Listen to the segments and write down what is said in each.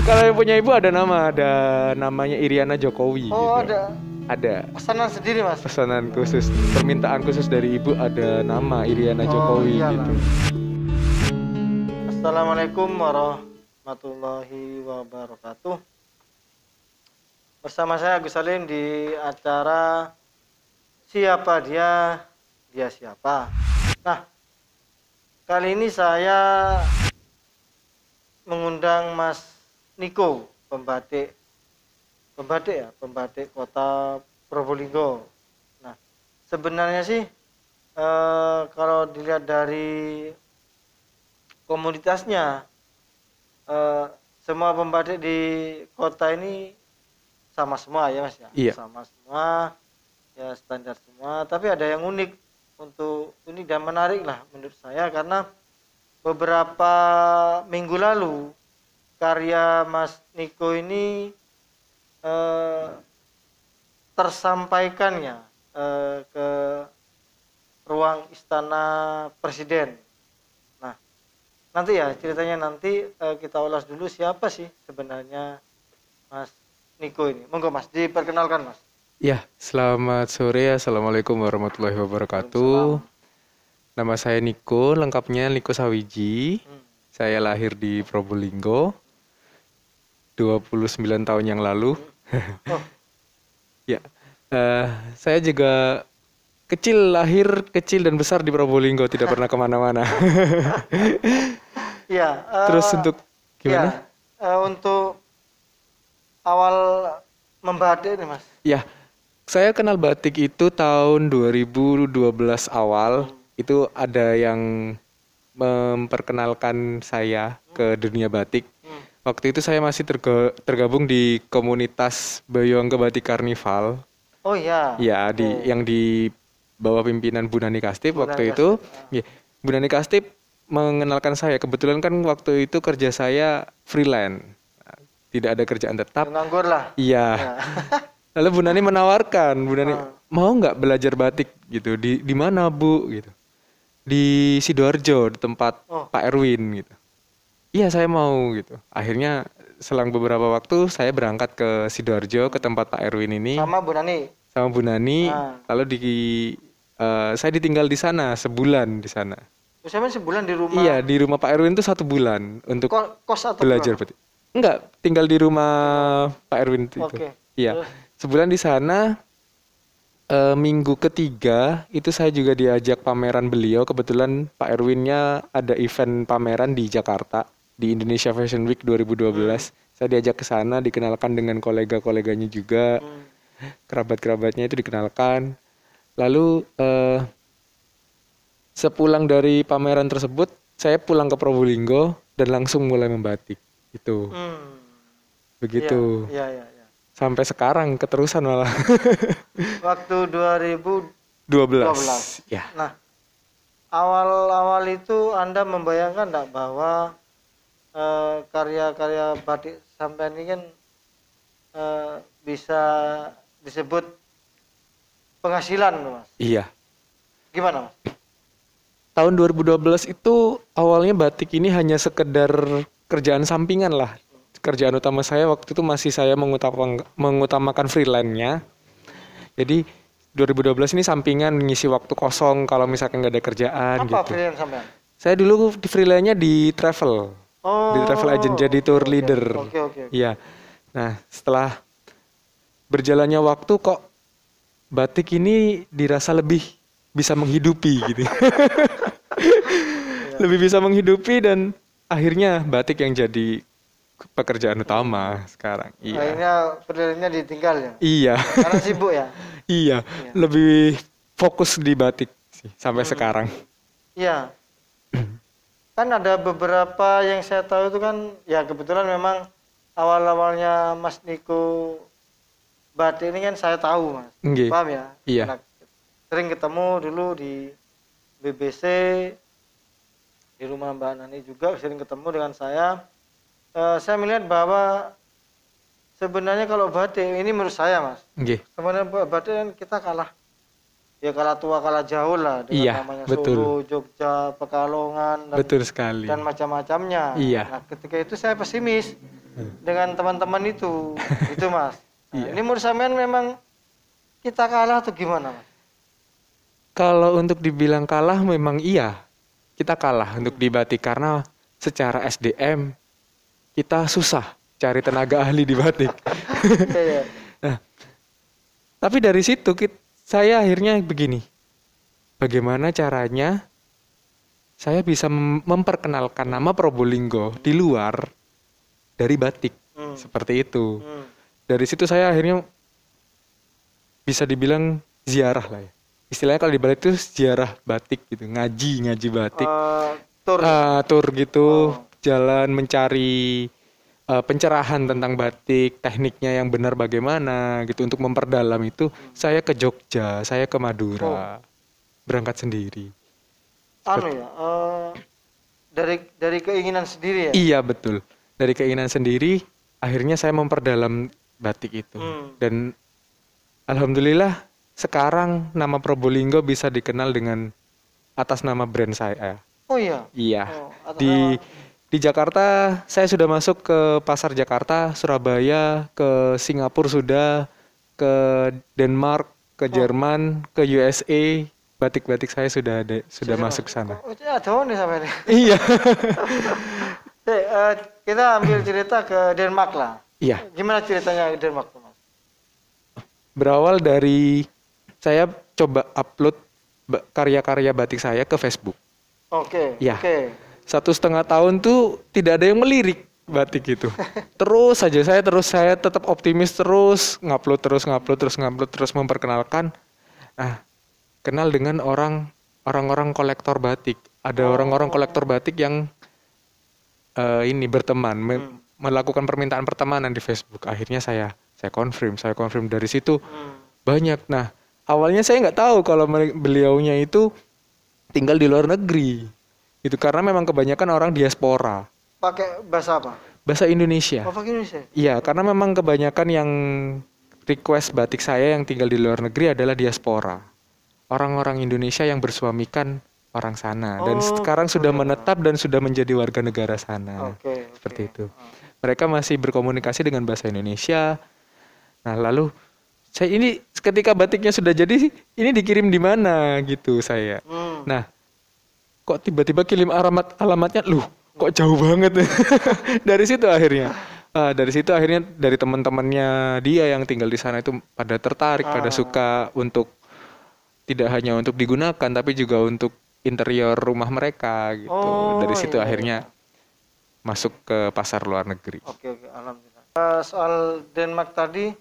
Kalau yang punya ibu ada namanya Iriana Jokowi Oh, gitu. Ada pesanan sendiri mas. pesanan khusus, permintaan khusus dari ibu, ada nama Iriana Jokowi iyalah. gitu. Assalamualaikum warahmatullahi wabarakatuh. Bersama saya Agus Salim di acara Siapa Dia, Dia Siapa. Nah, kali ini saya mengundang Mas Niko, pembatik kota Probolinggo. Nah, sebenarnya sih kalau dilihat dari komunitasnya, semua pembatik di kota ini sama semua ya mas ya. Iya. Sama semua, ya standar semua. Tapi ada yang unik dan menarik lah menurut saya, karena beberapa minggu lalu karya Mas Niko ini tersampaikannya ke ruang Istana Presiden. Nah, nanti ya ceritanya nanti kita ulas dulu siapa sih sebenarnya Mas Niko ini. Monggo Mas, diperkenalkan Mas. Ya, selamat sore. Assalamualaikum warahmatullahi wabarakatuh. Nama saya Niko, lengkapnya Niko Sawiji. Saya lahir di Probolinggo 29 tahun yang lalu. Oh. Ya, saya juga lahir kecil dan besar di Probolinggo, tidak pernah kemana-mana. Ya. Terus untuk gimana? Ya, untuk awal membatik nih Mas. Ya, saya kenal batik itu tahun 2012 awal. Itu ada yang memperkenalkan saya ke dunia batik. Waktu itu saya masih tergabung di komunitas Bayuangke Batik Karnival. Oh iya. Ya, yang di bawah pimpinan Bu Nani Kastip waktu itu. Ya, Bu Nani Kastip mengenalkan saya. Kebetulan kan waktu itu kerja saya freelance. Tidak ada kerjaan tetap. Nganggur lah. Iya. Ya. Lalu Bu Nani menawarkan, mau nggak belajar batik gitu? Di mana Bu? Gitu. Di Sidoarjo, di tempat Pak Erwin gitu. Iya, saya mau gitu. Akhirnya selang beberapa waktu saya berangkat ke Sidoarjo, ke tempat Pak Erwin ini. Sama Bu Nani. Sama Bu Nani. Lalu saya ditinggal di sana sebulan di sana. Saya sebulan di rumah. Iya, di rumah Pak Erwin itu 1 bulan untuk kos atau belajar batik. Enggak, tinggal di rumah Pak Erwin itu. Iya, sebulan di sana. Minggu ketiga itu saya juga diajak pameran beliau. Kebetulan Pak Erwinnya ada event pameran di Jakarta di Indonesia Fashion Week 2012. Saya diajak ke sana, dikenalkan dengan kolega-koleganya juga, kerabat-kerabatnya itu dikenalkan. Lalu sepulang dari pameran tersebut, saya pulang ke Probolinggo dan langsung mulai membatik. Itu, begitu. Iya. Sampai sekarang keterusan malah. Waktu 2012. Ya. Nah, awal-awal itu Anda membayangkan enggak bahwa karya-karya batik sampean ini kan bisa disebut penghasilan, Mas? Iya. Gimana, Mas? Tahun 2012 itu awalnya batik ini hanya sekedar kerjaan sampingan lah. Kerjaan utama saya waktu itu masih saya mengutamakan freelance-nya. Jadi 2012 ini sampingan, ngisi waktu kosong kalau misalkan nggak ada kerjaan. Apa gitu. freelance sampean? Saya dulu di freelance-nya di travel. Di travel agent, jadi tour leader. Oke. Iya. Nah, setelah berjalannya waktu kok batik ini dirasa lebih bisa menghidupi gitu. Lebih bisa menghidupi dan akhirnya batik yang jadi pekerjaan utama sekarang. Iya. Akhirnya freelance-nya ditinggal ya? Iya. Karena sibuk ya? Iya. Lebih fokus di batik sih sampai sekarang. Iya. Kan ada beberapa yang saya tahu itu kan, ya kebetulan memang awal-awalnya Mas Niko batik ini kan saya tahu Mas. Paham ya? Iya. Nah, sering ketemu dulu di BBC, di rumah Mbak Nani juga sering ketemu dengan saya. Saya melihat bahwa sebenarnya kalau batik ini menurut saya Mas, sebenarnya batik kan kita kalah tua kalah jauh lah dengan namanya Solo, Jogja, Pekalongan, betul sekali, dan macam-macamnya. Iya. Nah ketika itu saya pesimis, dengan teman-teman itu Mas. Nah, Iya. ini menurut sampean memang kita kalah atau gimana Mas? Kalau untuk dibilang kalah memang iya. Kita kalah untuk di batik karena secara SDM kita susah cari tenaga ahli di batik. Iya, iya. Nah, tapi dari situ saya akhirnya begini. Bagaimana caranya saya bisa memperkenalkan nama Probolinggo di luar dari batik. Seperti itu. Dari situ saya akhirnya bisa dibilang ziarah lah ya. Istilahnya kalau di Bali itu ziarah batik gitu, ngaji batik. Tur. Tur gitu, jalan mencari pencerahan tentang batik, tekniknya yang benar bagaimana gitu. Untuk memperdalam itu saya ke Jogja, saya ke Madura. Berangkat sendiri. Dari keinginan sendiri ya? Iya betul. Dari keinginan sendiri akhirnya saya memperdalam batik itu. Dan alhamdulillah sekarang nama Probolinggo bisa dikenal dengan atas nama brand saya. Oh iya. Iya. Di Jakarta saya sudah masuk ke pasar Jakarta, Surabaya, ke Singapura sudah, ke Denmark, ke Jerman, ke USA. Batik-batik saya sudah masuk sana. Ada nih sampai ini. Iya. Kita ambil cerita ke Denmark lah. Iya. Gimana ceritanya ke Denmark, Mas? Berawal dari saya coba upload karya-karya batik saya ke Facebook. Oke. Ya. 1,5 tahun tuh tidak ada yang melirik batik itu. Terus saya tetap optimis terus ngupload terus memperkenalkan. Nah, kenal dengan orang-orang kolektor batik. Ada orang-orang kolektor batik yang ini berteman, melakukan permintaan pertemanan di Facebook. Akhirnya saya confirm dari situ banyak. Nah, awalnya saya nggak tahu kalau beliaunya itu tinggal di luar negeri. Itu karena memang kebanyakan orang diaspora. Pakai bahasa apa? Bahasa Indonesia. Oh, pakai Indonesia. Iya, karena memang kebanyakan yang request batik saya yang tinggal di luar negeri adalah diaspora. Orang-orang Indonesia yang bersuamikan orang sana dan sekarang sudah menetap dan sudah menjadi warga negara sana. Seperti itu. Mereka masih berkomunikasi dengan bahasa Indonesia. Nah, lalu saya ini ketika batiknya sudah jadi, ini dikirim di mana gitu saya. Nah, kok tiba-tiba kirim alamatnya, kok jauh banget. Dari situ akhirnya dari teman-temannya dia yang tinggal di sana itu pada tertarik, pada suka untuk tidak hanya untuk digunakan tapi juga untuk interior rumah mereka gitu. Dari situ akhirnya masuk ke pasar luar negeri. Oke, alhamdulillah. Soal Denmark tadi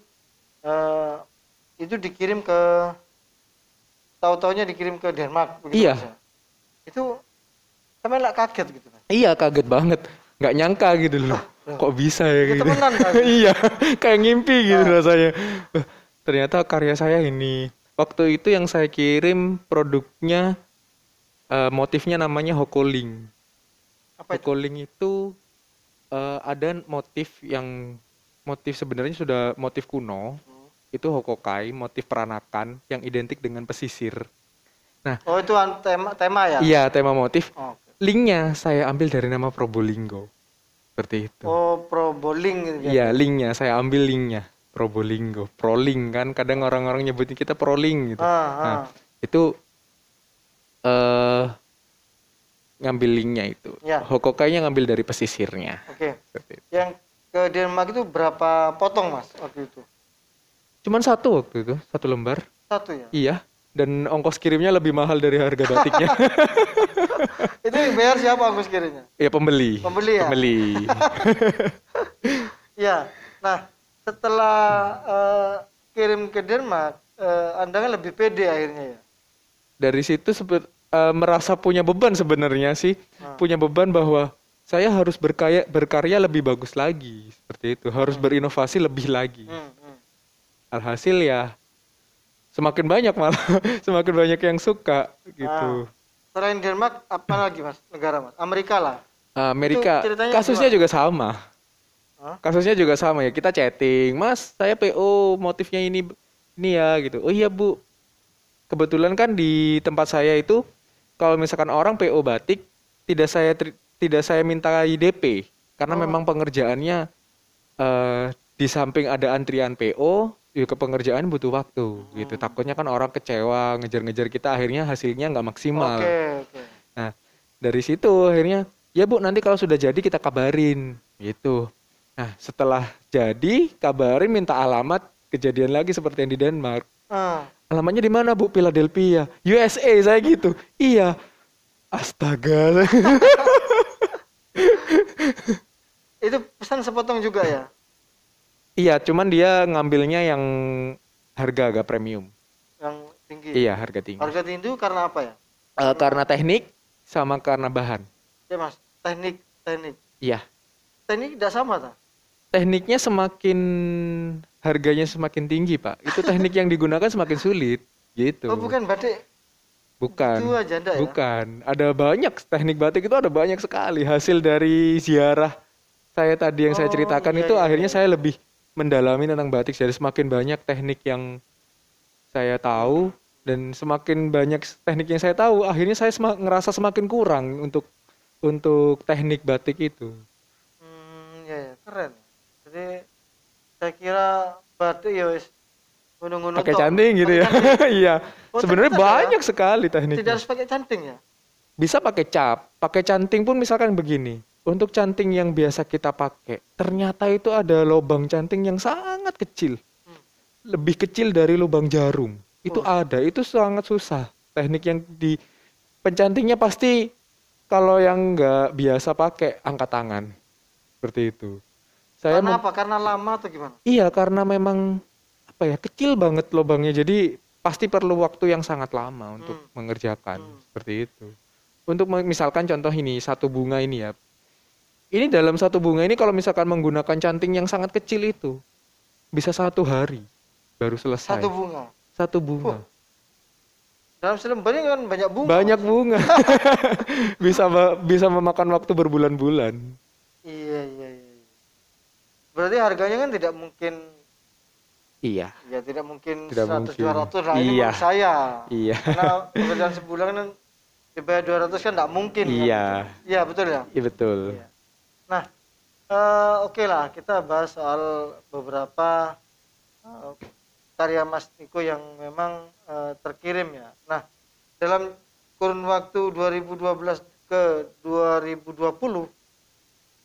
itu dikirim ke tahu-taunya dikirim ke Denmark begitu. Iya. Itu sampai lah kaget gitu kan. Iya, kaget banget. Nggak nyangka gitu loh. Kok bisa ya gitu. Temenan kan? Iya, kayak ngimpi gitu rasanya. Ternyata karya saya ini. Waktu itu yang saya kirim produknya motifnya namanya Hokoling. Apa itu? Hokoling itu ada motif sebenarnya sudah motif kuno. Itu hokokai, motif peranakan yang identik dengan pesisir. Nah, itu tema ya? Iya, tema motif. Linknya saya ambil dari nama Probolinggo. Seperti itu. Proboling gitu. Iya, linknya saya ambil linknya. Probolinggo, proling kan kadang orang-orang nyebutnya kita proling gitu. Nah, itu ngambil linknya itu. Ya. Hokokainya ngambil dari pesisirnya. Oke. Yang ke Denmark itu berapa potong Mas waktu itu? Cuman 1 waktu itu, 1 lembar. 1 ya? Iya. Dan ongkos kirimnya lebih mahal dari harga batiknya. Itu bayar siapa ongkos kirimnya? Ya pembeli. Pembeli ya? Pembeli. Ya. Nah, setelah kirim ke Denmark, Anda kan lebih pede akhirnya ya? Dari situ merasa punya beban sebenarnya sih. Punya beban bahwa saya harus berkarya lebih bagus lagi. Seperti itu. Harus berinovasi lebih lagi. Alhasil ya semakin banyak malah. Semakin banyak yang suka gitu. Selain Denmark, apa lagi Mas? Negara Mas? Amerika lah. Amerika. Kasusnya juga sama. Kasusnya juga sama ya. Kita chatting, Mas, saya PO motifnya ini ya gitu. Oh iya Bu. Kebetulan kan di tempat saya itu kalau misalkan orang PO batik tidak saya minta DP karena memang pengerjaannya di samping ada antrian PO, juga pengerjaan butuh waktu gitu. Takutnya kan orang kecewa, ngejar-ngejar kita, akhirnya hasilnya nggak maksimal. Oke. Nah, dari situ akhirnya, ya Bu, nanti kalau sudah jadi kita kabarin gitu. Nah, setelah jadi, kabarin, minta alamat, kejadian lagi seperti yang di Denmark. Alamatnya di mana Bu? Philadelphia, USA, saya gitu. Iya. Astaga. Itu pesan sepotong juga ya? Iya, cuman dia ngambilnya yang harga agak premium. Yang tinggi? Iya, harga tinggi. Harga tinggi karena apa ya? Karena teknik sama karena bahan. Ya Mas, teknik. Iya. Teknik tidak sama tak? Tekniknya semakin, harganya semakin tinggi Pak. Itu teknik yang digunakan semakin sulit gitu. Oh bukan batik? Bukan. Itu aja enggak ya? Bukan. Ada banyak teknik batik, itu ada banyak sekali. Hasil dari ziarah saya tadi yang saya ceritakan itu akhirnya saya lebih mendalami tentang batik. Jadi semakin banyak teknik yang saya tahu dan semakin banyak teknik yang saya tahu, akhirnya saya ngerasa semakin kurang untuk teknik batik itu. Ya, keren. Jadi saya kira batik ya wis gunung-gunung pakai canting gitu ya. Iya. Sebenarnya banyak sekali tekniknya. Tidak harus pakai canting ya? Bisa pakai cap, pakai canting pun misalkan begini. Untuk canting yang biasa kita pakai, ternyata itu ada lubang canting yang sangat kecil. Lebih kecil dari lubang jarum. Itu ada, itu sangat susah. Teknik yang di pencantingnya pasti kalau yang nggak biasa pakai angkat tangan. Seperti itu. Karena apa? Karena lama atau gimana? Iya, karena memang apa ya, kecil banget lubangnya. Jadi pasti perlu waktu yang sangat lama untuk mengerjakan. Seperti itu. Untuk misalkan contoh ini, satu bunga ini ya. Ini dalam satu bunga ini kalau misalkan menggunakan canting yang sangat kecil itu, bisa 1 hari baru selesai. Satu bunga. Dalam selembar ini kan banyak bunga. Banyak bunga. bisa memakan waktu berbulan-bulan. Iya. Berarti harganya kan tidak mungkin. Iya. Ya tidak mungkin 100-200 lah. Iya. Ini saya. Iya. Karena pekerjaan sebulan kan dibayar 200 kan tidak mungkin. Iya. Kan? Iya betul ya. Iya betul. Iya. Nah, oke lah kita bahas soal beberapa karya Mas Niko yang memang terkirim ya. Nah, dalam kurun waktu 2012 ke 2020,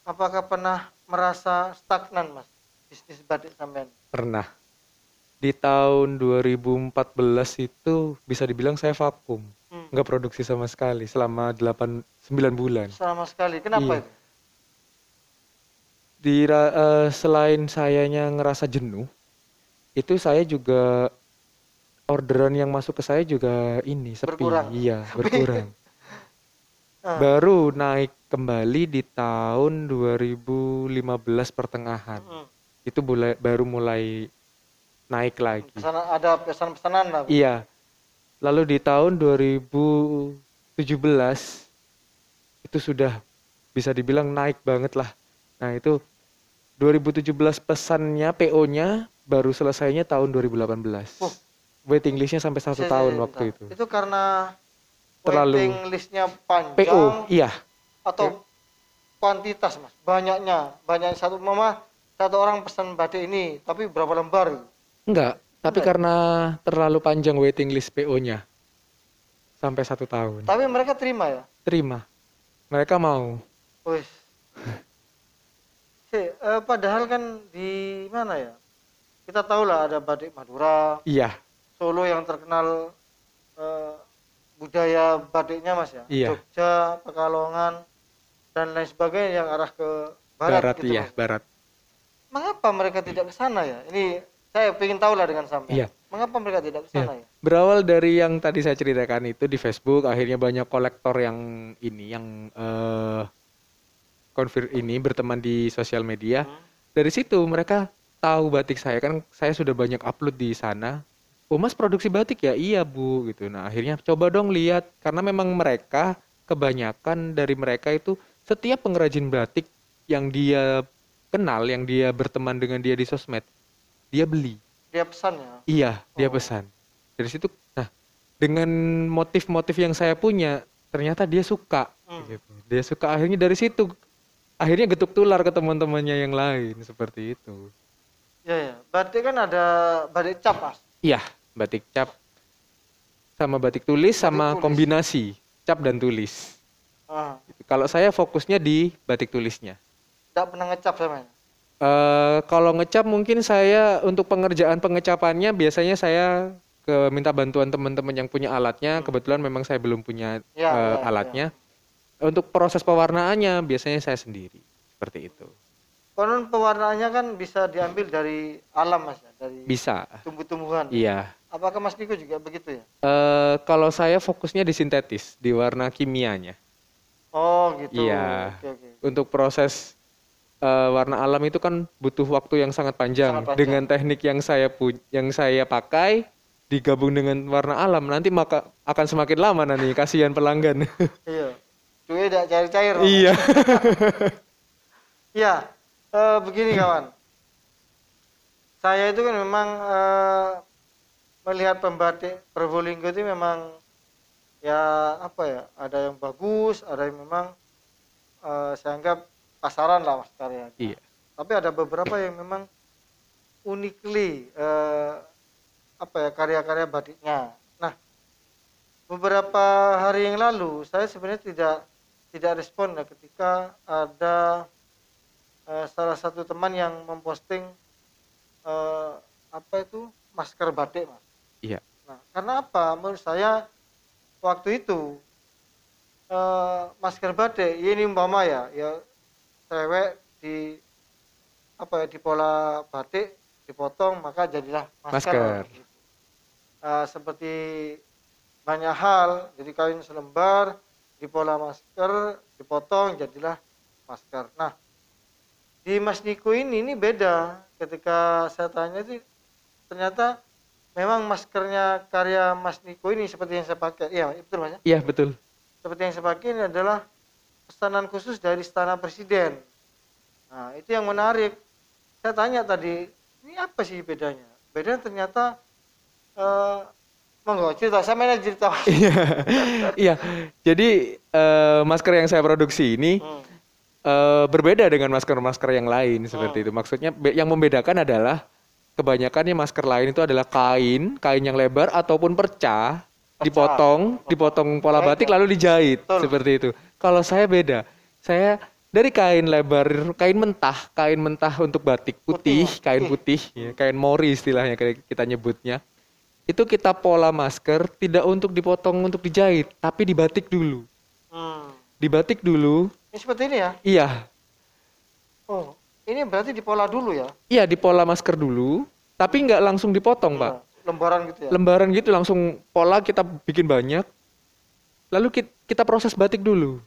apakah pernah merasa stagnan Mas bisnis batik sampean? Pernah. Di tahun 2014 itu bisa dibilang saya vakum. Nggak produksi sama sekali selama 9 bulan. Sama sekali. Kenapa itu? Selain sayanya ngerasa jenuh, itu saya juga orderan yang masuk ke saya juga ini sepi. Berkurang. Iya, berkurang. Baru naik kembali di tahun 2015 pertengahan. Itu baru mulai naik lagi. Ada pesan-pesanan lah. Iya. Lalu di tahun 2017 itu sudah bisa dibilang naik banget lah. Nah itu 2017 pesannya, PO-nya baru selesainya tahun 2018. Waiting list-nya sampai 1 tahun waktu itu. Itu karena terlalu waiting list-nya panjang. PO, iya. Atau kuantitas Mas, banyak satu orang pesan batik ini, tapi berapa lembar? Enggak, tapi karena terlalu panjang waiting list PO-nya sampai 1 tahun. Tapi mereka terima ya? Terima, mereka mau. Wih. Padahal kan di mana ya? Kita tahu lah ada batik Madura. Iya. Solo yang terkenal budaya batiknya Mas ya. Iya. Jogja, Pekalongan dan lain sebagainya yang arah ke barat gitu. Iya, Mas. barat. Mengapa mereka tidak ke sana ya? Ini saya ingin tahu lah dengan sampean. Iya. Mengapa mereka tidak ke sana ya? Berawal dari yang tadi saya ceritakan itu di Facebook, akhirnya banyak kolektor yang berteman di sosial media. Dari situ mereka tahu batik saya, kan saya sudah banyak upload di sana. Oh Mas produksi batik ya? Iya Bu gitu. Nah akhirnya coba dong lihat, karena memang mereka kebanyakan dari mereka itu setiap pengrajin batik yang dia kenal, yang dia berteman dengan dia di sosmed, dia beli. Dia pesan ya? Iya, dia pesan. Dari situ, nah dengan motif-motif yang saya punya, ternyata dia suka. Gitu. Dia suka, akhirnya dari situ akhirnya getuk tular ke teman-temannya yang lain seperti itu. Ya, ya. Batik kan ada batik cap, Mas. Iya, batik cap sama batik tulis sama tulis. kombinasi cap dan tulis. Ah, Kalau saya fokusnya di batik tulisnya. tidak pernah ngecap sama. Kalau ngecap mungkin saya untuk pengerjaan pengecapannya biasanya saya minta bantuan teman-teman yang punya alatnya. Kebetulan memang saya belum punya alatnya. Untuk proses pewarnaannya biasanya saya sendiri seperti itu. Konon pewarnaannya kan bisa diambil dari alam, Mas, ya? Dari Bisa. tumbuh-tumbuhan. Iya. Apakah Mas Niko juga begitu ya? Kalau saya fokusnya di sintetis, di warna kimianya. Oh gitu. Iya. Oke. Untuk proses warna alam itu kan butuh waktu yang sangat panjang. Sangat panjang. Dengan teknik yang saya pakai digabung dengan warna alam nanti maka akan semakin lama nanti, kasihan pelanggan. Iya. Cuy tidak cair-cair. Iya. Iya. Begini kawan. Saya itu kan memang melihat pembatik Probolinggo itu memang ya apa ya, ada yang bagus, ada yang memang saya anggap pasaran lah Mas karyanya. Iya. Tapi ada beberapa yang memang uniquely apa ya, karya-karya batiknya. Nah, beberapa hari yang lalu saya sebenarnya tidak respon ya, ketika ada salah satu teman yang memposting apa itu masker batik, Mas. Iya. Nah, karena apa? Menurut saya waktu itu masker batik ini umpama ya cewek di apa ya, di pola batik dipotong maka jadilah masker. Gitu. Seperti banyak hal, jadi kain selembar di pola masker dipotong jadilah masker. Nah, di Mas Niko ini beda. Ketika saya tanya itu ternyata memang maskernya karya Mas Niko ini seperti yang saya pakai. Iya, betul Mas? Iya, betul. Seperti yang saya pakai ini adalah pesanan khusus dari Istana Presiden. Nah, itu yang menarik. Saya tanya tadi, ini apa sih bedanya? Bedanya ternyata monggo cerita, saya mana cerita. Iya. Jadi masker yang saya produksi ini berbeda dengan masker-masker yang lain seperti itu. Maksudnya yang membedakan adalah kebanyakannya masker lain itu adalah kain yang lebar ataupun perca, dipotong pola batik lalu dijahit. Betul. Seperti itu. Kalau saya beda. Saya dari kain lebar, kain mentah untuk batik putih, kain putih, ya, kain mori istilahnya kita nyebutnya. Itu kita pola masker tidak untuk dipotong untuk dijahit, tapi dibatik dulu. Dibatik dulu. Ini seperti ini ya? Iya. Oh, ini berarti dipola dulu ya? Iya, dipola masker dulu, tapi nggak langsung dipotong, Pak. Lembaran gitu ya? Lembaran gitu, langsung pola kita bikin banyak, lalu kita proses batik dulu.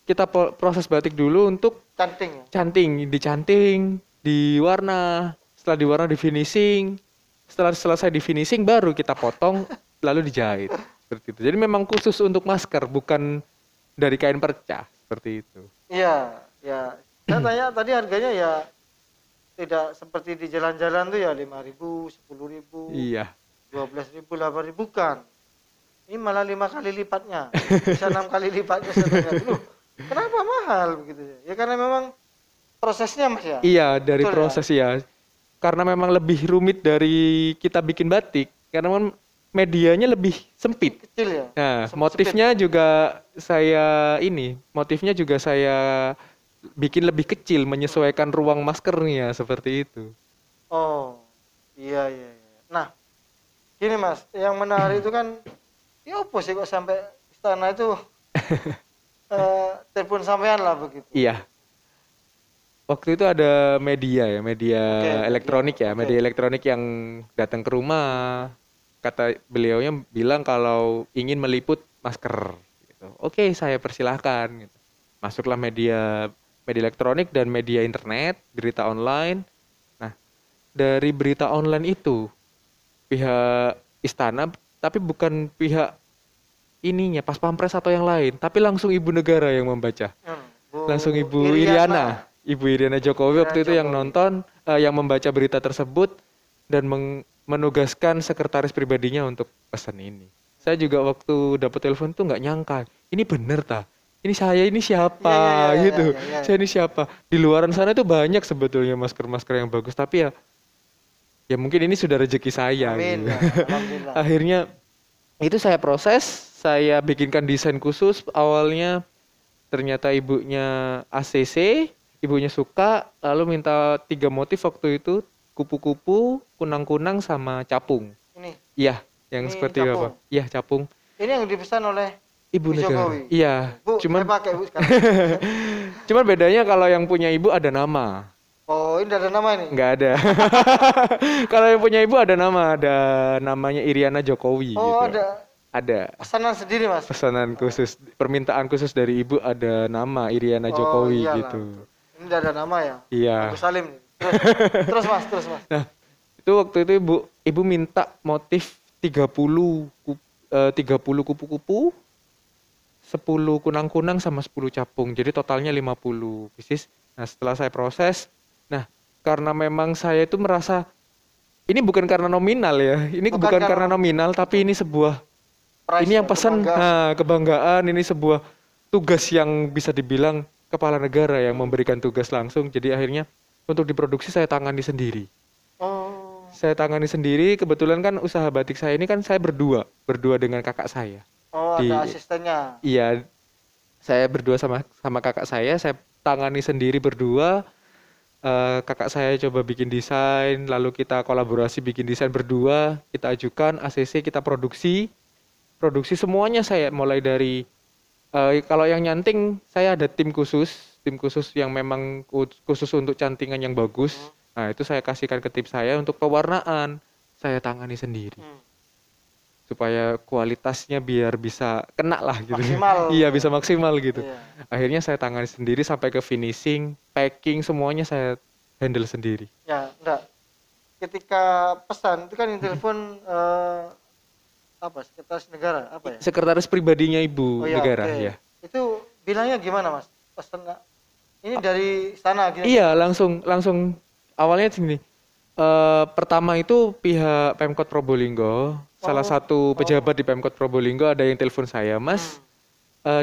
Kita proses batik dulu untuk dicanting, diwarna, setelah diwarna di finishing, setelah selesai di finishing baru kita potong, lalu dijahit. Seperti itu. Jadi memang khusus untuk masker, bukan dari kain perca, seperti itu. Iya, ya. Saya tanya tadi harganya ya tidak seperti di jalan-jalan tuh ya 5.000, 10.000, iya, 12.000, 8.000, bukan. Ini malah 5 kali lipatnya, bisa 6 kali lipatnya. Saya tanya dulu, kenapa mahal begitu ya? Ya karena memang prosesnya Mas ya. Iya, dari betul proses ya. Karena memang lebih rumit dari kita bikin batik, karena memang medianya lebih sempit. Kecil ya. Nah, motifnya juga saya bikin lebih kecil, menyesuaikan ruang maskernya seperti itu. Oh, iya. Nah, gini Mas, yang menarik itu kan, ya apa sih kok sampai istana itu telepon sampean lah begitu. Iya. Waktu itu ada media elektronik media elektronik yang datang ke rumah. Kata beliaunya bilang kalau ingin meliput masker. Gitu. Oke, saya persilahkan. Gitu. Masuklah media elektronik dan media internet, berita online. Nah, dari berita online itu pihak istana, tapi bukan pihak ininya Pas Pampres atau yang lain, tapi langsung ibu negara yang membaca. Langsung Ibu Iriana Jokowi waktu itu yang nonton, yang membaca berita tersebut dan menugaskan sekretaris pribadinya untuk pesan ini. Saya juga waktu dapat telepon tuh nggak nyangka, ini bener ini saya ini siapa gitu. Saya ini siapa? Di luaran sana itu banyak sebetulnya masker-masker yang bagus, tapi ya mungkin ini sudah rezeki saya Amin. gitu. Ya, alhamdulillah. Akhirnya itu saya proses, saya bikinkan desain khusus awalnya. Ternyata ibunya ACC, ibunya suka, lalu minta 3 motif waktu itu, kupu-kupu, kunang-kunang sama capung. Ini. Iya, yang Ini seperti capung. apa? Iya, capung. Ini yang dipesan oleh Ibu negara. Jokowi. Iya, Bu, cuman saya pakai Bu sekarang. cuman bedanya kalau yang punya ibu ada nama. Oh, ini ada nama ini? Nggak ada. Kalau yang punya ibu ada namanya Iriana Jokowi Oh, gitu. Ada pesanan sendiri, Mas. pesanan khusus, permintaan khusus dari ibu, ada nama Iriana Jokowi iyalah. gitu. Ini udah ada nama ya? Iya. Agus Salim. Terus Mas. Nah, itu waktu itu ibu minta motif 30 kupu-kupu, 10 kunang-kunang sama 10 capung. Jadi totalnya 50 pieces. Nah, setelah saya proses, nah karena memang saya itu merasa ini bukan karena nominal ya. Ini bukan karena nominal, tapi ini sebuah ini yang pesan kebanggaan, ini sebuah tugas yang bisa dibilang kepala negara yang memberikan tugas langsung. Jadi akhirnya untuk diproduksi saya tangani sendiri. Oh. Saya tangani sendiri, kebetulan kan usaha batik saya ini kan saya berdua dengan kakak saya. Oh, ada asistennya. Iya, saya berdua sama kakak saya tangani sendiri berdua. Kakak saya coba bikin desain, lalu kita kolaborasi bikin desain berdua, kita ajukan ACC, kita produksi semuanya. Saya mulai dari kalau yang nyanting saya ada tim khusus yang memang khusus untuk cantingan yang bagus. Nah, itu saya kasihkan ke tim saya. Untuk pewarnaan saya tangani sendiri. Supaya kualitasnya biar bisa kena lah gitu. Maksimal. Iya, bisa maksimal gitu. Iya. Akhirnya saya tangani sendiri sampai ke finishing, packing, semuanya saya handle sendiri. Ya, enggak. Ketika pesan itu kan yang telepon apa, sekretaris negara apa ya? Sekretaris pribadinya ibu negara, ya. Itu bilangnya gimana, Mas? Pesan ini dari sana gitu. Iya, langsung awalnya gini. Pertama itu pihak Pemkot Probolinggo, salah satu pejabat di Pemkot Probolinggo ada yang telepon saya, Mas,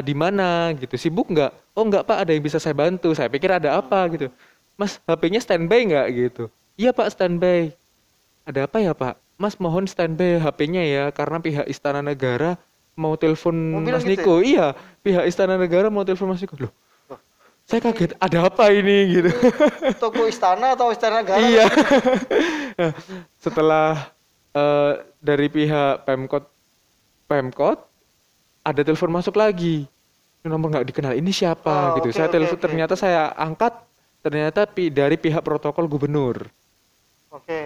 di mana gitu, sibuk nggak? Oh nggak Pak, ada yang bisa saya bantu. Saya pikir ada apa gitu. Mas, HP-nya standby nggak gitu? Iya Pak, standby. Ada apa ya Pak? Mas, mohon standby HP-nya ya, karena pihak Istana Negara mau telepon Mas Niko. Gitu ya? Iya, pihak Istana Negara mau telepon Mas Niko. Loh, saya kaget, ada apa ini gitu. Toko istana atau Istana Negara? Iya. Nah, setelah dari pihak Pemkot ada telepon masuk lagi. Nomor nggak dikenal. Ini siapa gitu. Saya telepon, ternyata saya angkat, ternyata dari pihak protokol gubernur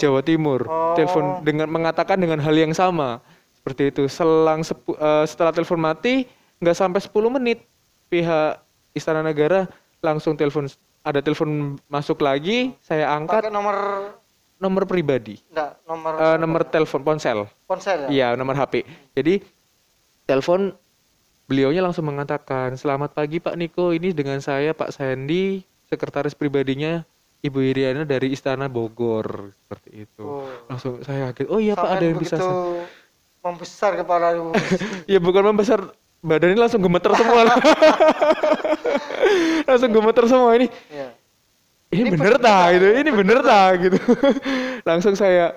Jawa Timur. Telepon dengan mengatakan dengan hal yang sama. Seperti itu. Setelah telepon mati, nggak sampai 10 menit pihak Istana Negara langsung telepon, ada telepon masuk lagi, saya angkat. Pakai nomor pribadi. Enggak, nomor telepon ponsel. Ponsel ya? Iya, nomor HP. Jadi telepon, beliaunya langsung mengatakan, "Selamat pagi Pak Niko, ini dengan saya Pak Sandy, sekretaris pribadinya Ibu Iriana dari Istana Bogor." Seperti itu. Langsung saya kaget, oh iya Pak, ada yang bisa. Membesar kepala Ibu. Ya bukan membesar, badannya langsung gemeter semua. Langsung gemeter semua ini. Ya. Ini bener tak gitu, ini bener tak gitu. Langsung saya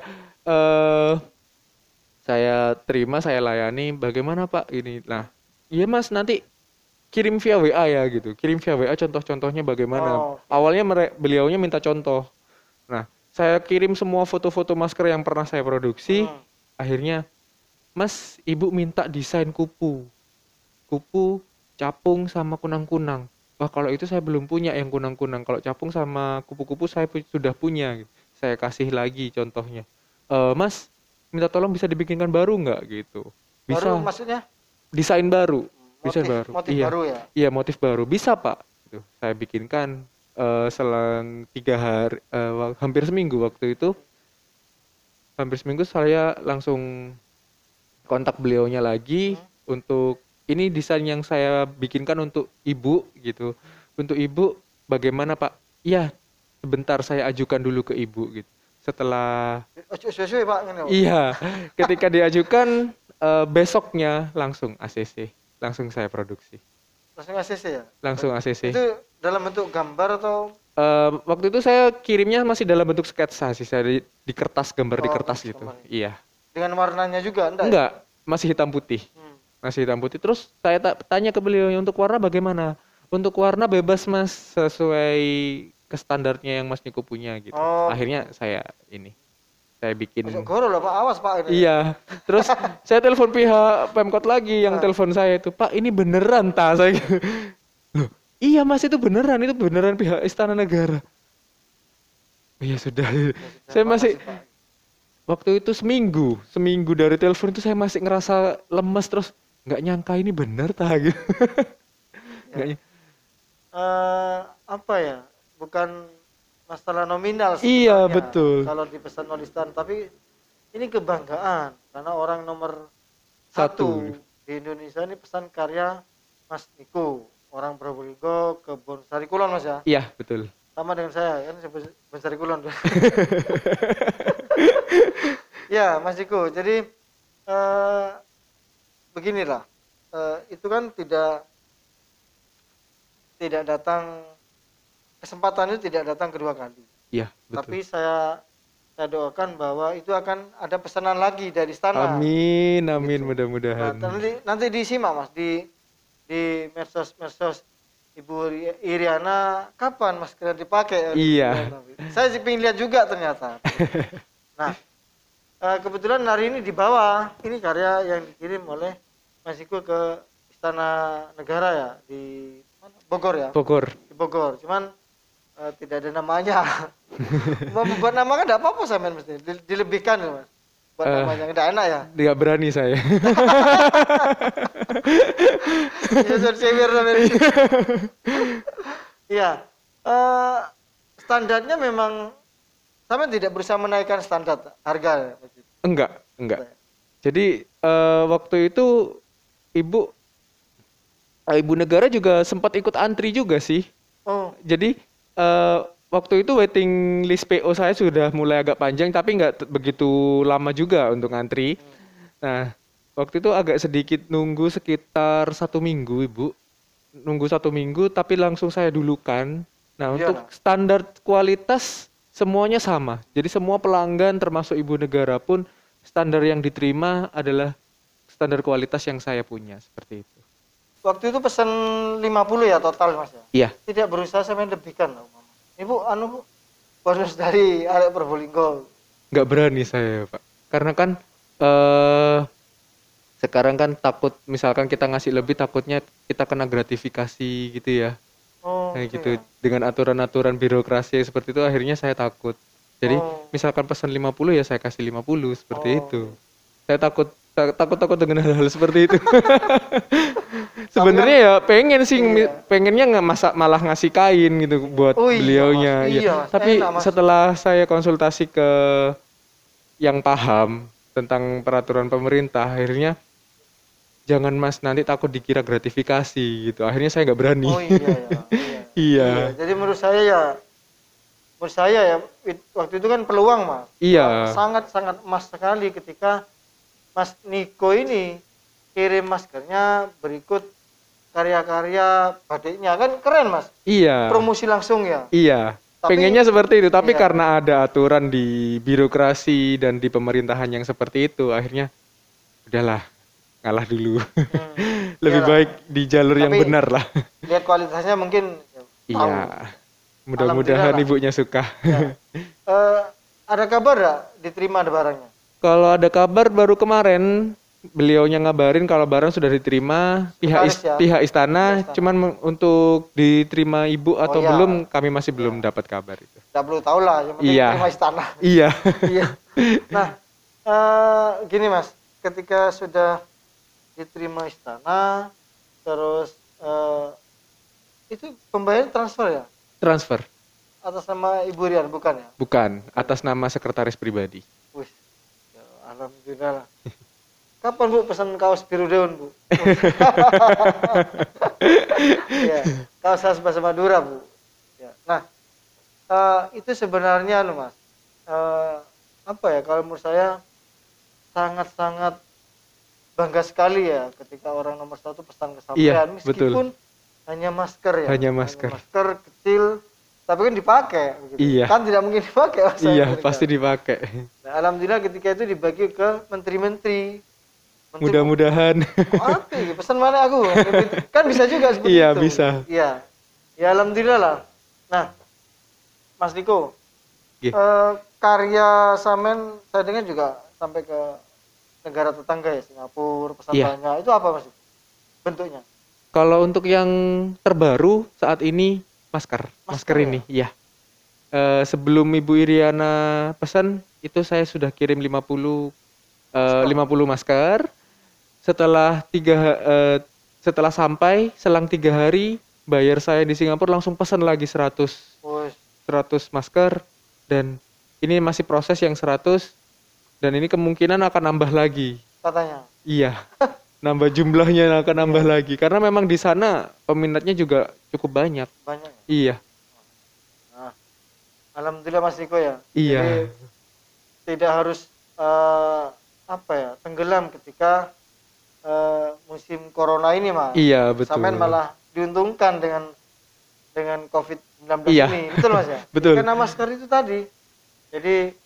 terima, saya layani. Bagaimana Pak ini? Nah, iya Mas, nanti kirim via WA ya gitu. Kirim via WA contoh-contohnya bagaimana. Awalnya beliaunya minta contoh. Nah, saya kirim semua foto-foto masker yang pernah saya produksi. Akhirnya, Mas, Ibu minta desain kupu, capung sama kunang-kunang. Wah, kalau itu saya belum punya yang kunang-kunang. Kalau capung sama kupu-kupu saya sudah punya. Saya kasih lagi contohnya. Mas, minta tolong bisa dibikinkan baru nggak gitu? Bisa. Baru maksudnya? Desain baru. Desain baru. Motif baru ya? Iya, motif baru. Bisa Pak. Gitu. Saya bikinkan selang 3 hari, hampir seminggu waktu itu. Hampir seminggu saya langsung kontak beliaunya lagi untuk ini desain yang saya bikinkan untuk Ibu gitu. Untuk Ibu bagaimana Pak? Iya, sebentar saya ajukan dulu ke Ibu gitu. Setelah iya, ketika diajukan besoknya langsung ACC, langsung saya produksi. langsung ACC ya? langsung ACC. Itu dalam bentuk gambar atau? Waktu itu saya kirimnya masih dalam bentuk sketsa sih, saya di kertas, gambar di Oh, kertas gitu. gambar. Iya. Dengan warnanya juga enggak? Enggak, masih hitam putih. Masih hitam putih. Terus saya tanya ke beliau, untuk warna bagaimana? Untuk warna bebas Mas, sesuai ke standarnya yang Mas Niko punya gitu. Oh, Akhirnya saya bikin. Masuk goro lah Pak, awas Pak ini. Iya. Terus saya telepon pihak Pemkot lagi yang telepon saya itu, Pak ini beneran saya. Loh, iya Mas itu beneran pihak Istana Negara. Iya sudah. Saya masih waktu itu seminggu dari telepon itu saya masih ngerasa lemes, terus nggak nyangka ini bener gitu. Ya. Apa ya? Bukan masalah nominal sebenarnya. Iya betul. Kalau dipesan nulisan, tapi ini kebanggaan karena orang nomor 1 di Indonesia ini pesan karya Mas Niko, orang Probolinggo ke Bonsari Kulon Mas ya. Iya betul. Sama dengan saya kan Bonsari Kulon. Ya Mas Niko, jadi beginilah, itu kan tidak datang, kesempatan itu tidak datang kedua kali. Iya betul. Tapi saya doakan bahwa itu akan ada pesanan lagi dari istana. Amin Gitu. mudah-mudahan. Nah, nanti disimak Mas di medsos Ibu Iriana, kapan maskernya dipakai? Iya. Saya sih pengen lihat juga ternyata. Nah, kebetulan hari ini di bawah ini karya yang dikirim oleh Mas Iko ke Istana Negara ya, di Bogor ya. Bogor. Di Bogor. Cuman tidak ada namanya. Mau buat nama kan enggak apa-apa sampean mesti dilebihkan ya, Mas. Buat namanya enggak enak ya. Tidak berani saya. Ya sudah sewer sampean. Iya. Standarnya memang sampean tidak berusaha menaikkan standar harga. Enggak. Jadi waktu itu ibu negara juga sempat ikut antri juga sih. Oh. Jadi waktu itu waiting list PO saya sudah mulai agak panjang, tapi nggak begitu lama juga untuk ngantri. Nah, waktu itu agak sedikit nunggu sekitar 1 minggu, Ibu. Nunggu 1 minggu, tapi langsung saya dulukan. Nah, untuk standar kualitas semuanya sama. Jadi semua pelanggan termasuk Ibu Negara pun standar yang diterima adalah standar kualitas yang saya punya, seperti itu. Waktu itu pesan 50 ya total Mas ya? Iya. Tidak berusaha sampai lebihkan. Ibu bonus dari arek Probolinggo. Nggak berani saya Pak. Karena kan sekarang kan takut misalkan kita ngasih lebih, takutnya kita kena gratifikasi gitu ya. Oh, kayak gitu. Dengan aturan-aturan birokrasi seperti itu akhirnya saya takut. Jadi misalkan pesan 50 ya saya kasih 50 seperti itu. Saya takut dengan hal-hal seperti itu. Sebenarnya ya pengennya nggak malah ngasih kain gitu buat beliaunya. Iya, tapi setelah saya konsultasi ke yang paham tentang peraturan pemerintah, akhirnya jangan Mas, nanti takut dikira gratifikasi gitu. Akhirnya saya nggak berani. Oh iya. Jadi menurut saya ya waktu itu kan peluang Mas. Iya. Sangat emas sekali ketika Mas Niko ini kirim maskernya berikut karya-karya batiknya, kan keren Mas. Iya. Promosi langsung ya. Iya. Pengennya seperti itu, tapi karena ada aturan di birokrasi dan di pemerintahan yang seperti itu, akhirnya udahlah, ngalah dulu. Lebih baik di jalur yang benar lah. Lihat kualitasnya mungkin. Iya. Mudah-mudahan ibunya suka. Ya. Ada kabar nggak diterima ada barangnya? Kalau ada kabar baru kemarin beliaunya ngabarin kalau barang sudah diterima pihak istana, cuman untuk diterima ibu atau belum kami masih belum dapat kabar itu. Tidak perlu tahu lah, yang penting terima istana. Iya. Nah, gini Mas, ketika sudah diterima istana, terus itu pembayaran transfer ya? Transfer. Atas nama Ibu Rian bukan ya? Bukan, atas nama sekretaris pribadi. Wih, ya, alhamdulillah lah. Kapan Bu pesan kaos biru daun Bu? Ya, kaos khas bahasa Madura Bu. Ya. Nah, itu sebenarnya loh Mas. Apa ya, kalau menurut saya sangat-sangat bangga sekali ya ketika orang nomor 1 pesan kesampaian. Iya, meskipun Hanya masker ya. Hanya masker. Masker kecil, tapi kan dipakai. Begitu. Iya. Kan tidak mungkin dipakai. Iya, pasti dipakai. Nah, alhamdulillah ketika itu dibagi ke menteri-menteri. Mudah-mudahan. Mati, pesan mana aku? Kan bisa juga seperti Iya, itu. bisa. Iya. Ya alhamdulillah lah. Nah, Mas Niko, karya Samen saya dengar juga sampai ke negara tetangga ya, Singapura, pesan banyak. Itu apa Mas? Bentuknya? Kalau untuk yang terbaru saat ini masker ini, ya. Sebelum Ibu Iriana pesan itu saya sudah kirim 50 masker. Setelah sampai selang 3 hari bayar saya di Singapura langsung pesan lagi 100 masker, dan ini masih proses yang 100, dan ini kemungkinan akan nambah lagi. Katanya. Iya. Nambah jumlahnya akan nambah lagi karena memang di sana peminatnya juga cukup banyak. Banyak. Iya. Nah, alhamdulillah Mas Niko ya. Iya. Jadi tidak harus tenggelam ketika musim corona ini Mas. Iya, betul. Samen malah diuntungkan dengan COVID-19 iya. ini. Betul Mas ya? Betul. Karena masker itu tadi. Jadi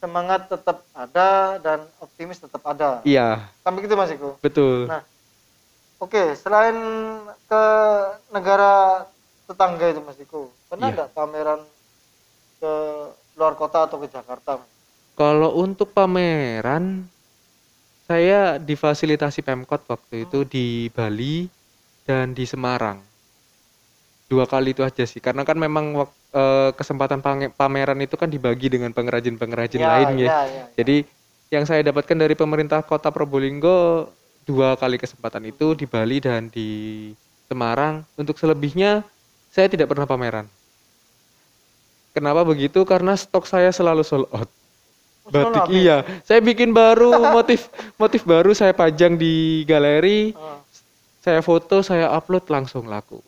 semangat tetap ada dan optimis tetap ada. Iya. Sampai gitu Mas Iko. Betul. Nah, oke, selain ke negara tetangga itu Mas Iko, pernah nggak pameran ke luar kota atau ke Jakarta? Kalau untuk pameran, saya difasilitasi Pemkot waktu itu di Bali dan di Semarang. 2 kali itu aja sih, karena kan memang kesempatan pameran itu kan dibagi dengan pengrajin-pengrajin lainnya. Jadi yang saya dapatkan dari pemerintah Kota Probolinggo 2 kali kesempatan itu di Bali dan di Semarang. Untuk selebihnya saya tidak pernah pameran. Kenapa begitu? Karena stok saya selalu sold out. Batik iya, saya bikin baru motif baru saya pajang di galeri, saya foto, saya upload langsung laku.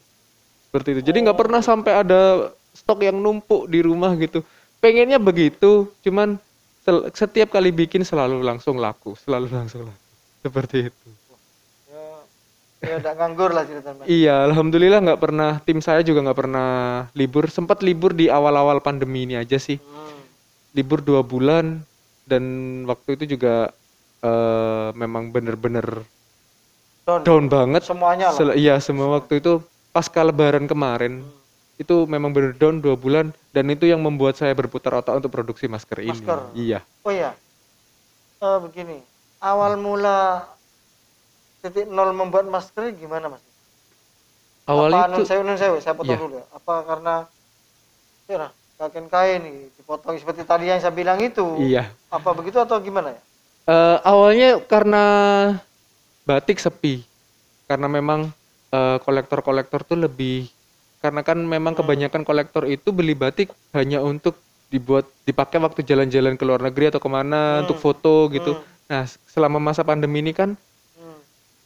Seperti itu. Jadi nggak pernah sampai ada stok yang numpuk di rumah gitu. Pengennya begitu, cuman setiap kali bikin selalu langsung laku. Seperti itu. Ya udah nganggur lah ceritanya. Iya, alhamdulillah nggak pernah, tim saya juga nggak pernah libur. Sempat libur di awal-awal pandemi ini aja sih. Libur 2 bulan, dan waktu itu juga memang bener-bener down banget. Semuanya lah. Iya, semua waktu itu. Pasca lebaran kemarin itu memang benar down 2 bulan, dan itu yang membuat saya berputar otak untuk produksi masker ini. Iya. Oh iya. Begini, awal mula titik nol membuat masker gimana Mas? Awal itu saya potong dulu ya. Apa karena kain dipotong seperti tadi yang saya bilang itu? Iya. Apa begitu atau gimana ya? Awalnya karena batik sepi, karena memang kolektor-kolektor tuh lebih, karena kan memang kebanyakan kolektor itu beli batik hanya untuk dipakai waktu jalan-jalan ke luar negeri atau kemana untuk foto gitu. Nah, selama masa pandemi ini kan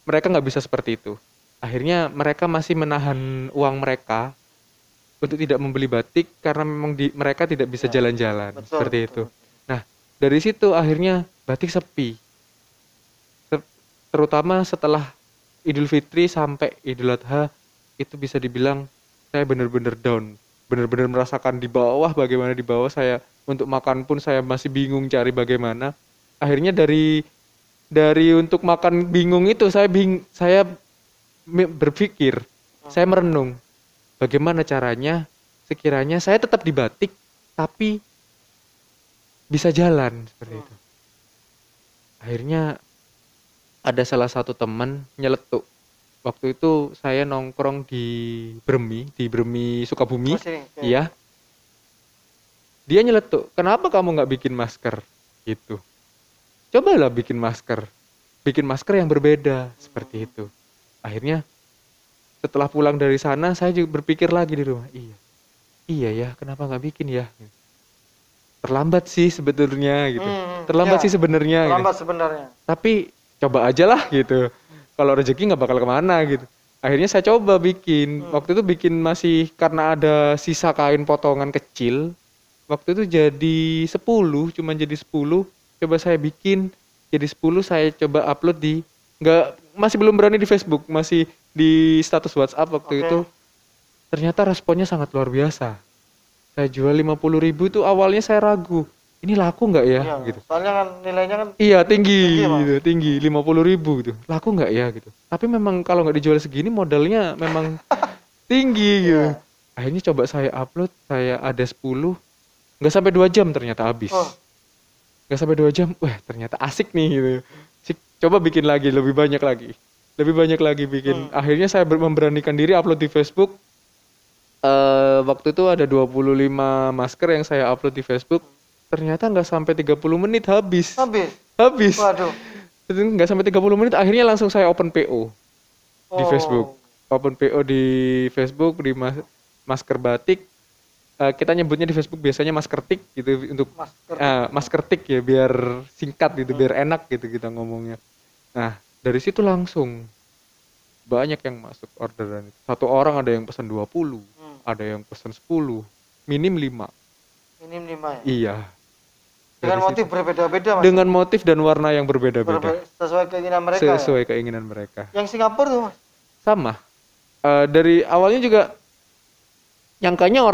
mereka nggak bisa seperti itu. Akhirnya mereka masih menahan uang mereka untuk tidak membeli batik karena memang mereka tidak bisa jalan-jalan seperti itu. Nah, dari situ akhirnya batik sepi. Terutama setelah Idul Fitri sampai Idul Adha, itu bisa dibilang saya benar-benar down, benar-benar merasakan di bawah, bagaimana di bawah saya untuk makan pun saya masih bingung cari bagaimana. Akhirnya dari untuk makan bingung itu saya berpikir, saya merenung bagaimana caranya sekiranya saya tetap di batik tapi bisa jalan seperti itu. Akhirnya ada salah satu teman nyeletuk. Waktu itu saya nongkrong di Bremi Sukabumi. Iya. Dia nyeletuk, kenapa kamu nggak bikin masker? Gitu. Cobalah bikin masker yang berbeda seperti itu. Akhirnya setelah pulang dari sana saya juga berpikir lagi di rumah, iya ya, kenapa nggak bikin ya? Terlambat sih sebetulnya gitu. Terlambat sebenarnya. Tapi coba aja lah gitu. Kalau rezeki nggak bakal kemana gitu. Akhirnya saya coba bikin. Waktu itu bikin masih karena ada sisa kain potongan kecil. Waktu itu jadi 10, cuma jadi 10. Coba saya bikin jadi 10, saya coba upload di nggak masih belum berani di Facebook, masih di status WhatsApp waktu Oke. itu. Ternyata responnya sangat luar biasa. Saya jual 50.000 tuh awalnya saya ragu. Ini laku nggak ya? Iya, Gitu. soalnya kan nilainya kan Iya tinggi, Tinggi, Mas. gitu, tinggi 50.000 gitu. Laku nggak ya gitu. Tapi memang kalau nggak dijual segini modalnya memang tinggi gitu. Iya. Akhirnya coba saya upload, saya ada 10, nggak sampai 2 jam ternyata habis. Oh. Nggak sampai 2 jam, wah ternyata asik nih gitu. Coba bikin lagi, lebih banyak lagi. Lebih banyak lagi bikin. Akhirnya saya memberanikan diri upload di Facebook. Waktu itu ada 25 masker yang saya upload di Facebook. Ternyata nggak sampai 30 menit habis. Habis. Waduh. Itu nggak sampai 30 menit, akhirnya langsung saya open PO di Oh. Facebook. Open PO di Facebook di masker batik. Kita nyebutnya di Facebook biasanya masker tik gitu untuk masker tik ya biar singkat gitu, biar enak gitu kita ngomongnya. Nah, dari situ langsung banyak yang masuk orderan. Satu orang ada yang pesan 20, ada yang pesan 10, minim 5. Minim 5 ya? Iya. Dengan Dari motif situ. berbeda-beda Mas? Dengan motif dan warna yang berbeda-beda. Sesuai keinginan mereka Sesuai ya? keinginan mereka. Yang Singapura tuh Mas? Sama. Dari awalnya juga nyangkanya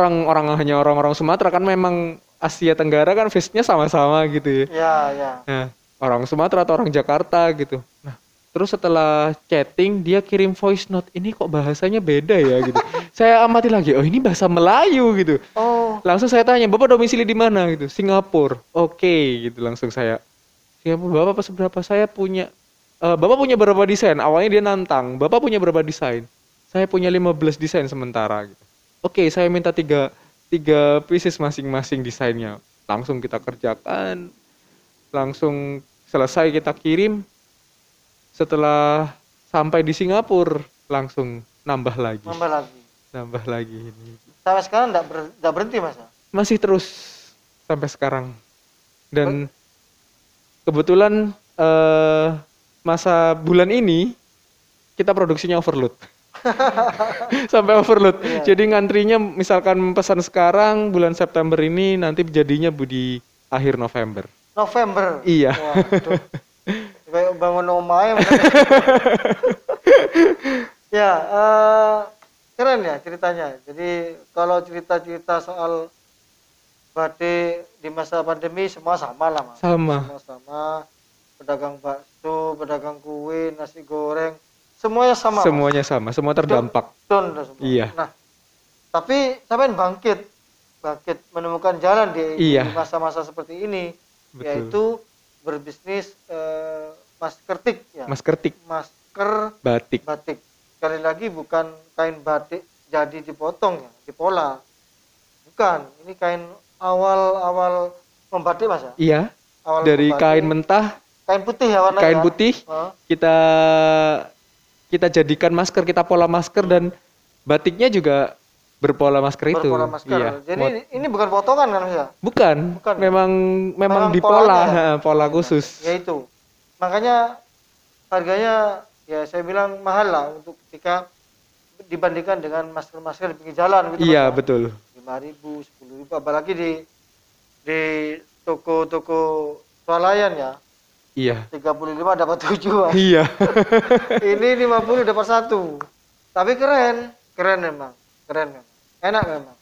hanya orang-orang Sumatera, kan memang Asia Tenggara kan face-nya sama-sama gitu ya. Ya, ya. Nah, orang Sumatera atau orang Jakarta gitu. Nah, terus setelah chatting dia kirim voice note, ini kok bahasanya beda ya gitu. Saya amati lagi, oh ini bahasa Melayu gitu. Oh. Langsung saya tanya, Bapak domisili di mana gitu? Singapura. Oke, gitu langsung saya. Singapura, Bapak seberapa? Saya punya Bapak punya berapa desain? Awalnya dia nantang, Bapak punya berapa desain? Saya punya 15 desain sementara gitu. Oke, saya minta tiga pieces masing-masing desainnya. Langsung kita kerjakan. Langsung selesai kita kirim. Setelah sampai di Singapura, langsung nambah lagi. Nambah lagi ini. Sampai sekarang enggak berhenti Mas? Masih terus sampai sekarang. Dan kebetulan masa bulan ini kita produksinya overload. Sampai overload. Iya. Jadi ngantrinya misalkan pesan sekarang bulan September ini, nanti jadinya di akhir November. November? Iya. Waduh. Kayak bangun rumah ya. Ya, keren ya ceritanya. Jadi kalau cerita-cerita soal batik di masa pandemi semua sama lah Mas. Sama. Semua sama. Pedagang bakso, pedagang kue, nasi goreng, semuanya sama. Semuanya sama, semua terdampak. Down semua. Iya. Nah, tapi sampai bangkit menemukan jalan di masa-masa seperti ini. Betul. Yaitu berbisnis masker tik ya. Masker tik. Masker batik. Sekali lagi bukan kain batik jadi dipotong ya, dipola. Bukan, ini kain awal membatik Mas ya? Iya. Awal dari membatik. kain mentah. Kain putih ya warnanya. Kain putih. Kita jadikan masker, kita pola masker dan batiknya juga berpola masker itu. Berpola masker. Iya. Jadi ini bukan potongan kan Mas ya? Bukan. Memang dipola, pola khusus. Ya itu. Makanya harganya ya saya bilang mahal lah untuk ketika dibandingkan dengan masker-masker di pinggir jalan gitu. Iya, Mas, betul. 5.000, 10.000 apalagi di toko-toko swalayan ya. Iya. 35 dapat 7. Iya. Ini 50 dapat 1. Tapi keren memang. Enak memang.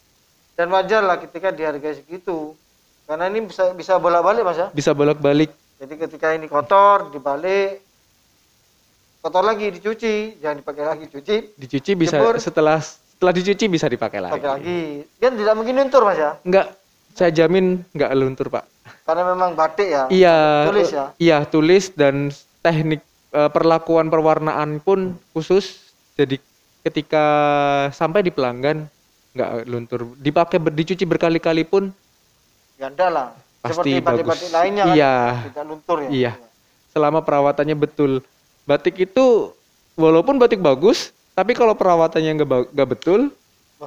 Dan wajar lah ketika dihargai segitu. Karena ini bisa bolak-balik Mas ya. Bisa bolak-balik. Jadi ketika ini kotor, dibalik, kotor lagi, dicuci, jangan dipakai lagi, Dicuci bisa jemur, setelah dicuci bisa dipakai lagi. pakai lagi. Kan tidak mungkin luntur Mas ya? Enggak, saya jamin enggak luntur Pak. Karena memang batik ya. Iya. Tulis ya. Iya, tulis dan teknik perlakuan perwarnaan pun khusus. Jadi ketika sampai di pelanggan enggak luntur. Dicuci berkali-kali pun Ya enggak lah. pasti Seperti bagus. batik-batik lainnya kan. Iya. Tidak luntur ya. Iya. Selama perawatannya betul. Batik itu walaupun batik bagus, tapi kalau perawatannya nggak betul,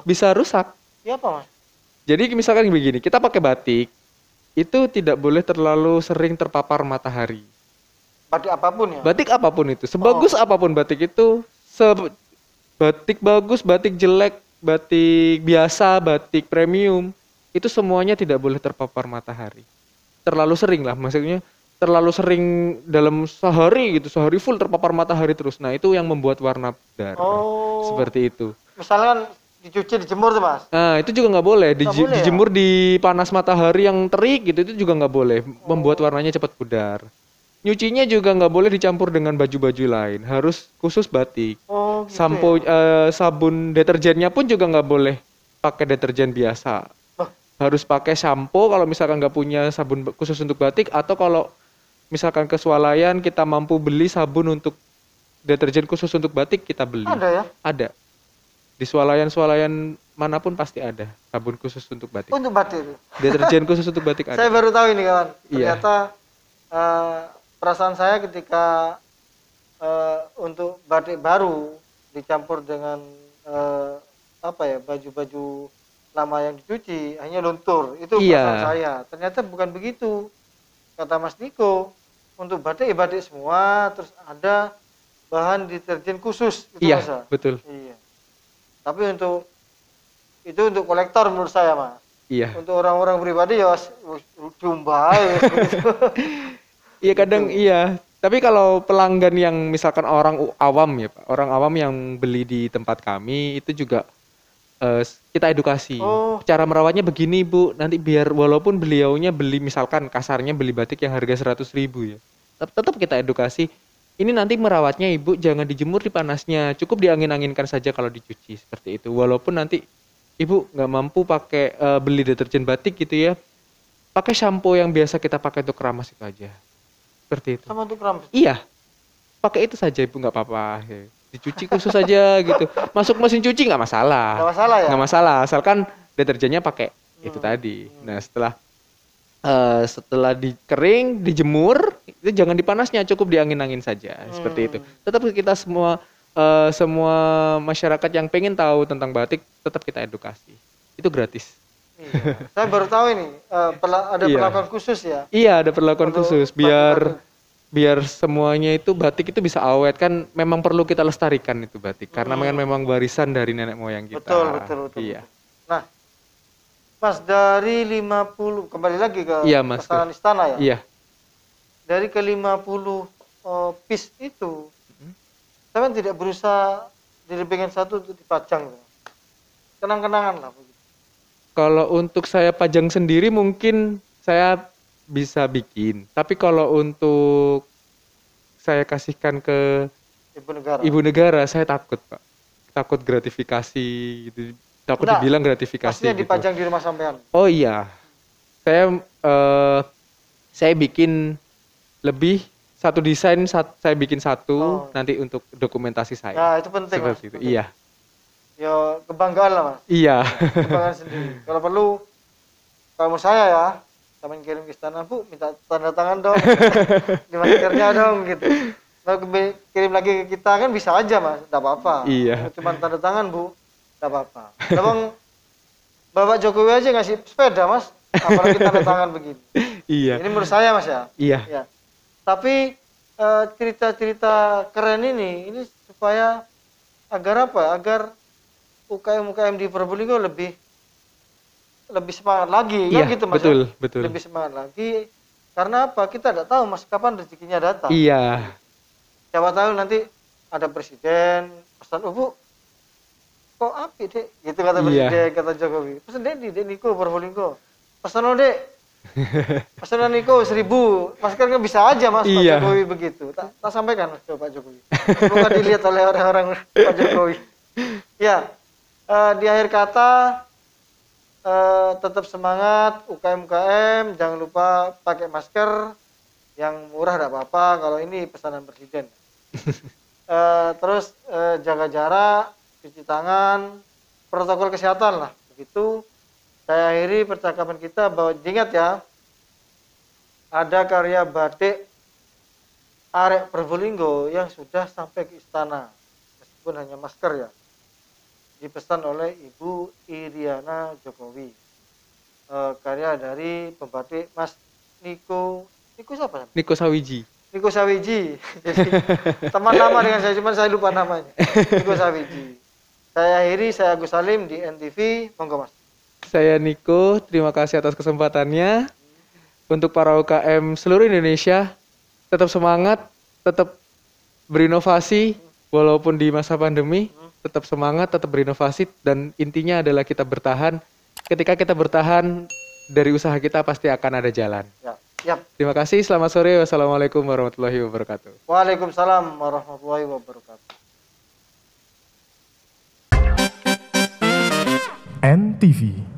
bisa rusak. Iya apa Mas? Jadi misalkan begini, kita pakai batik, itu tidak boleh terlalu sering terpapar matahari. Batik apapun ya? Batik apapun itu, sebagus apapun batik itu, batik bagus, batik jelek, batik biasa, batik premium, itu semuanya tidak boleh terpapar matahari. Terlalu sering lah, maksudnya terlalu sering dalam sehari gitu, sehari full terpapar matahari terus. Nah, itu yang membuat warna pudar. Oh. Seperti itu. Misalnya kan dicuci, dijemur tuh Mas. Nah, itu juga nggak boleh. Nggak boleh Dijemur di panas matahari yang terik gitu, itu juga nggak boleh. Membuat warnanya cepat pudar. Nyucinya juga nggak boleh dicampur dengan baju-baju lain. Harus khusus batik. Oh, gitu Sampo, ya. sabun deterjennya pun juga nggak boleh pakai deterjen biasa. Oh. Harus pakai sampo kalau misalkan nggak punya sabun khusus untuk batik, atau kalau misalkan ke swalayan kita mampu beli sabun untuk deterjen khusus untuk batik, kita beli. Ada ya? Ada. Di swalayan-swalayan manapun pasti ada sabun khusus untuk batik. Untuk batik itu. Deterjen khusus untuk batik ada. Saya baru tahu ini kawan. Iya. Ternyata perasaan saya ketika untuk batik baru dicampur dengan baju-baju lama yang dicuci hanya luntur. Itu perasaan saya. Ternyata bukan begitu. Kata Mas Niko, untuk batik ya batik semua, terus ada bahan deterjen khusus. Itu Iya, masa? betul. Iya. Tapi untuk kolektor menurut saya Mas. Iya. Untuk orang-orang pribadi ya jumbai. Iya kadang iya. Tapi kalau pelanggan yang misalkan orang awam ya Pak, orang awam yang beli di tempat kami itu juga kita edukasi. Oh. Cara merawatnya begini Bu, nanti biar walaupun beliaunya beli misalkan kasarnya beli batik yang harga 100.000 ya. Tetap kita edukasi. Ini nanti merawatnya Ibu jangan dijemur di panasnya, cukup diangin-anginkan saja kalau dicuci seperti itu. Walaupun nanti Ibu nggak mampu pakai beli deterjen batik gitu ya, pakai shampoo yang biasa kita pakai untuk keramas itu aja. Seperti itu. Sama untuk keramas? Iya, pakai itu saja Ibu, nggak apa-apa. Dicuci khusus saja gitu. Masuk mesin cuci nggak masalah. Nggak masalah ya? Nggak masalah, asalkan deterjennya pakai itu tadi. Nah setelah dikering, dijemur, itu jangan di panasnya, cukup diangin-angin saja, seperti itu. Tetap kita semua masyarakat yang pengen tahu tentang batik, tetap kita edukasi. Itu gratis. Iya. Saya baru tahu ini ada perlakuan khusus ya. Iya, ada perlakuan khusus biar semuanya itu batik itu bisa awet, kan memang perlu kita lestarikan itu batik karena memang warisan dari nenek moyang kita. Betul. Iya. Nah, Mas, dari 50 kembali lagi ke pesanan istana ya. Iya. Dari ke 50 piece itu, saya kan tidak berusaha pengen satu untuk dipajang. Kenang-kenangan lah begitu. Kalau untuk saya pajang sendiri mungkin saya bisa bikin. Tapi kalau untuk saya kasihkan ke ibu negara saya takut, Pak. Takut gratifikasi gitu. Takut dibilang gratifikasi pastinya gitu. Dipajang di rumah sampean. Oh iya. Saya bikin lebih satu desain, saya bikin satu nanti untuk dokumentasi saya. Nah, itu penting. Seperti Mas. itu. Iya. Ya kebanggaan lah Mas. Iya. Kebanggaan sendiri. Kalau perlu kamu saya ya, sama kirim ke istana, Bu, minta tanda tangan dong. Di maskernya dong gitu. Kalau kirim lagi ke kita kan bisa aja Mas, enggak apa-apa. Iya. Cuma tanda tangan, Bu, enggak apa-apa. Memang Bapak Jokowi aja ngasih sepeda Mas, apalagi tanda tangan begini. Iya. Ini menurut saya Mas ya. Iya. Ya. Tapi cerita-cerita keren ini supaya agar apa? Agar UKM di Probolinggo lebih semangat lagi, iya, kan gitu Mas. Betul. Lebih semangat lagi. Karena apa? Kita tidak tahu Mas kapan rezekinya datang. Iya. Siapa tahu nanti ada presiden pesan, Bu, kok api dek? Gitu kata presiden, kata Jokowi. Pesan dek Niko Probolinggo. Pesan lo dek. Pesanan Niko 1.000. Masker kan bisa aja Mas, Pak Jokowi begitu. Tak sampaikan Mas Pak Jokowi. Bukan dilihat oleh orang-orang Pak Jokowi. Ya, di akhir kata tetap semangat UKM, jangan lupa pakai masker yang murah tidak apa-apa kalau ini pesanan presiden. Terus jaga jarak, cuci tangan, protokol kesehatan lah. Begitu saya akhiri percakapan kita bahwa ingat ya, ada karya batik arek Probolinggo yang sudah sampai ke istana meskipun hanya masker ya. Dipesan oleh Ibu Iriana Jokowi. Karya dari pembatik Mas Niko siapa? Niko Sawiji. Niko Sawiji. Jadi teman lama dengan saya, cuma saya lupa namanya. Niko Sawiji. Saya akhiri, saya Agus Salim di NTV. Monggo Mas. Saya Niko, terima kasih atas kesempatannya. untuk para UKM seluruh Indonesia, tetap semangat, tetap berinovasi walaupun di masa pandemi, tetap semangat, tetap berinovasi, dan intinya adalah kita bertahan. Ketika kita bertahan, dari usaha kita pasti akan ada jalan. Ya. Yap. Terima kasih, selamat sore. Wassalamualaikum warahmatullahi wabarakatuh. Waalaikumsalam warahmatullahi wabarakatuh. NTV